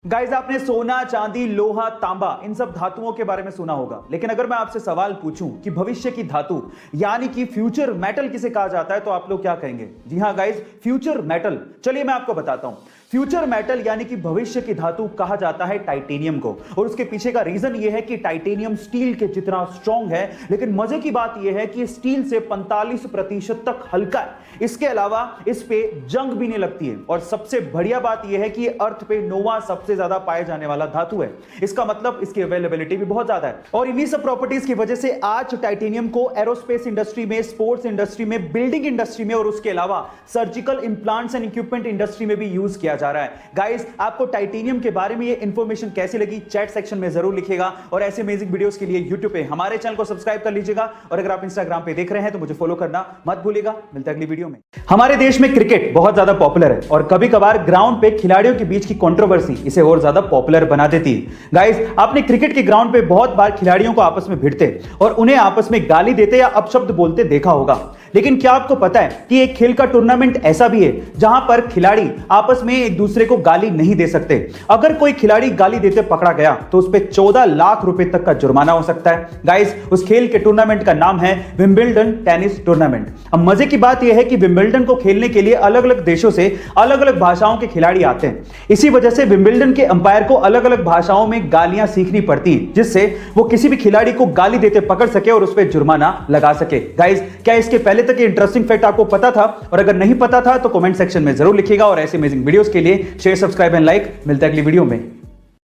Guys, आपने सोना, चांदी, लोहा, तांबा इन सब धातुओं के बारे में सुना होगा। लेकिन अगर मैं आपसे सवाल पूछूं कि भविष्य की धातु यानी कि फ्यूचर मेटल किसे कहा जाता है, तो आप लोग क्या कहेंगे? जी हां गाइस, फ्यूचर मेटल। चलिए मैं आपको बताता हूं। फ्यूचर मेटल यानी कि भविष्य की धातु कहा जाता है टाइटेनियम को। और उसके पीछे का रीजन यह है कि टाइटेनियम स्टील के जितना स्ट्रॉन्ग है, लेकिन मजे की बात यह है कि स्टील से 45% तक हल्का है। इसके अलावा इस पे जंग भी नहीं लगती है। और सबसे बढ़िया बात यह है कि अर्थ पे नोवा सबसे ज्यादा पाए जाने वाला धातु है। इसका मतलब इसकी अवेलेबिलिटी भी बहुत ज्यादा है। और इन्हीं सब प्रॉपर्टीज की वजह से आज टाइटेनियम को एरोस्पेस इंडस्ट्री में, स्पोर्ट्स इंडस्ट्री में, बिल्डिंग इंडस्ट्री में और उसके अलावा surgical implants and equipment industry में भी यूज किया जा रहा है। गाइस, आपको टाइटेनियम के बारे में ये इंफॉर्मेशन कैसी लगी चैट सेक्शन में जरूर लिखिएगा। और ऐसे अमेजिंग वीडियोस के लिए YouTube पे हमारे चैनल को सब्सक्राइब कर लीजिएगा। और अगर आप इंस्टाग्राम पे देख रहे हैं तो मुझे फॉलो करना मत भूलिएगा। मिलते हैं अगली वीडियो में। हमारे देश में क्रिकेट बहुत ज्यादा पॉपुलर है और कभी कभार ग्राउंड पे खिलाड़ियों के बीच की कंट्रोवर्सी इसे और ज्यादा पॉपुलर बना देती है। गाइस, आपने क्रिकेट के ग्राउंड पे बहुत बार खिलाड़ियों को आपस में भिड़ते और उन्हें आपस में गाली देते या अपशब्द बोलते देखा होगा। लेकिन क्या आपको पता है कि एक खेल का टूर्नामेंट ऐसा भी है जहां पर खिलाड़ी आपस में एक दूसरे को गाली नहीं दे सकते। अगर कोई खिलाड़ी गाली देते पकड़ा गया तो उस पर 14 लाख रुपए तक का जुर्माना हो सकता है। गाइस, उस खेल के टूर्नामेंट का नाम है विंबलडन टेनिस टूर्नामेंट। अब मजे की बात यह है कि विंबलडन को खेलने के लिए अलग अलग देशों से अलग अलग भाषाओं के खिलाड़ी आते हैं। इसी वजह से विंबलडन के अंपायर को अलग अलग भाषाओं में गालियां सीखनी पड़ती हैं, जिससे वो किसी भी खिलाड़ी को गाली देते पकड़ सके और उस पर जुर्माना लगा सके। गाइस, क्या इसके पहले तक इंटरेस्टिंग फैक्ट आपको पता था? और अगर नहीं पता था तो कमेंट सेक्शन में जरूर लिखिएगा। और ऐसे अमेजिंग वीडियोस के लिए शेयर, सब्सक्राइब एंड लाइक। मिलता है अगली वीडियो में।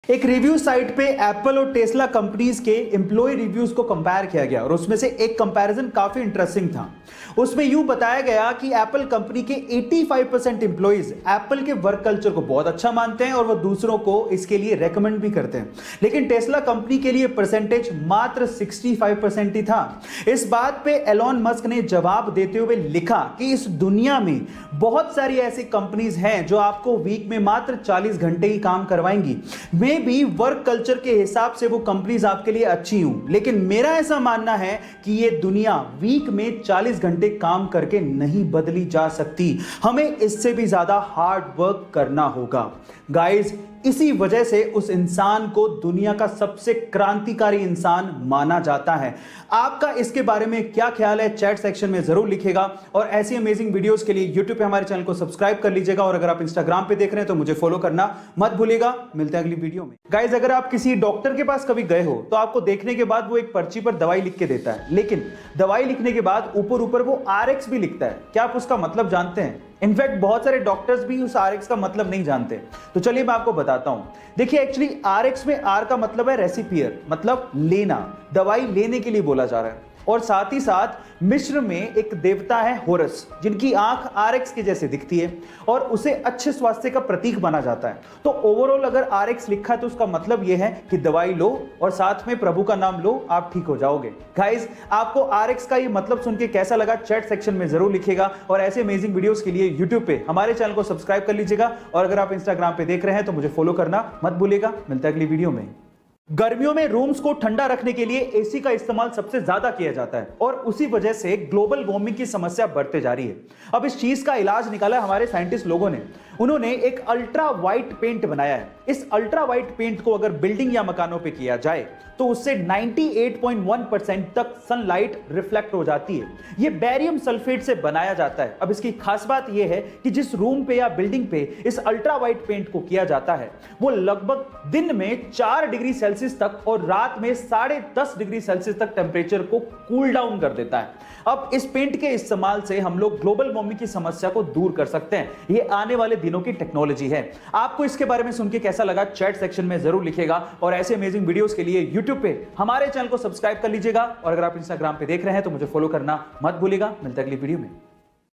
एक रिव्यू साइट पे एप्पल और टेस्ला कंपनीज के एम्प्लॉय रिव्यूज को कंपेयर किया गया और उसमें से एक कंपैरिजन काफी इंटरेस्टिंग था। उसमें यूं बताया गया कि एप्पल कंपनी के 85% एम्प्लॉइज एप्पल के वर्क कल्चर को बहुत अच्छा मानते हैं और वो दूसरों को इसके लिए रेकमेंड भी करते हैं। लेकिन टेस्ला कंपनी के लिए परसेंटेज मात्र 65% ही था। इस बात पे एलोन मस्क ने जवाब देते हुए लिखा कि इस दुनिया में बहुत सारी ऐसी कंपनीज हैं जो आपको वीक में मात्र 40 घंटे ही काम करवाएंगी। मे भी वर्क कल्चर के हिसाब से वो कंपनीज आपके लिए अच्छी हूं, लेकिन मेरा ऐसा मानना है कि ये दुनिया वीक में 40 घंटे काम करके नहीं बदली जा सकती। हमें इससे भी ज्यादा हार्ड वर्क करना होगा। गाइस, इसी वजह से उस इंसान को दुनिया का सबसे क्रांतिकारी इंसान माना जाता है। आपका इसके बारे में क्या ख्याल है चैट सेक्शन में जरूर लिखिएगा। और ऐसी अमेजिंग वीडियोस के लिए YouTube पे हमारे चैनल को सब्सक्राइब कर लीजिएगा। और अगर आप इंस्टाग्राम पे देख रहे हैं तो मुझे फॉलो करना मत भूलिएगा। मिलते हैं अगली वीडियो में। गाइस, अगर आप किसी डॉक्टर के पास कभी गए हो तो आपको देखने के बाद वो एक पर्ची पर दवाई लिख के देता है, लेकिन दवाई लिखने के बाद ऊपर ऊपर वो RX भी लिखता है। क्या आप उसका मतलब जानते हैं? इनफैक्ट बहुत सारे डॉक्टर्स भी उस RX का मतलब नहीं जानते। तो चलिए मैं आपको बताता हूं। देखिए, एक्चुअली RX में R का मतलब है रेसिपियर, मतलब लेना, दवाई लेने के लिए बोला जा रहा है। और साथ ही साथ मिस्र में एक देवता है होरस, जिनकी आंख RX के जैसे दिखती है और उसे अच्छे स्वास्थ्य का प्रतीक माना जाता है। तो ओवरऑल अगर RX लिखा है तो उसका मतलब यह है कि दवाई लो और साथ में प्रभु का नाम लो, आप ठीक हो जाओगे। गाइस, आपको RX का ये मतलब सुन के कैसा लगा चैट सेक्शन में जरूर लिखिएगा। और ऐसे अमेजिंग वीडियोस के लिए YouTube पे हमारे चैनल को सब्सक्राइब कर लीजिएगा। और अगर आप इंस्टाग्राम पे देख रहे हैं तो मुझे फॉलो करना मत भूलिएगा। मिलता है अगली वीडियो में। गर्मियों में रूम्स को ठंडा रखने के लिए एसी का इस्तेमाल सबसे ज्यादा किया जाता है और उसी वजह से ग्लोबल वार्मिंग की समस्या बढ़ते जा रही है। अब इस चीज का इलाज निकाला है हमारे साइंटिस्ट लोगों ने। उन्होंने एक अल्ट्रा वाइट पेंट बनाया है। इस अल्ट्रा वाइट पेंट को अगर बिल्डिंग या मकानों पे किया जाए तो उससे 98.1% तक सनलाइट रिफ्लेक्ट हो जाती है। यह बेरियम सल्फेट से बनाया जाता है। अब इसकी खास बात यह है कि जिस रूम पे या बिल्डिंग पे इस अल्ट्रा वाइट पेंट को किया जाता है वो लगभग दिन में 4 डिग्री सेल्सियस तक और रात में 10.5 डिग्री सेल्सियस तक टेंपरेचर को कूल डाउन कर देता है। अब इस पेंट के इस्तेमाल से हम लोग ग्लोबल वार्मिंग की समस्या को दूर कर सकते हैं। ये आने वाले दिनों की टेक्नोलॉजी है। आपको इसके बारे में सुन के कैसा लगा चैट सेक्शन में जरूर लिखिएगा। और ऐसे अमेजिंग वीडियोस के लिए YouTube पे हमारे चैनल को सब्सक्राइब कर लीजिएगा। और अगर आप इंस्टाग्राम पे देख रहे हैं तो मुझे फॉलो करना मत भूलिएगा। मिलते हैं अगली वीडियो में।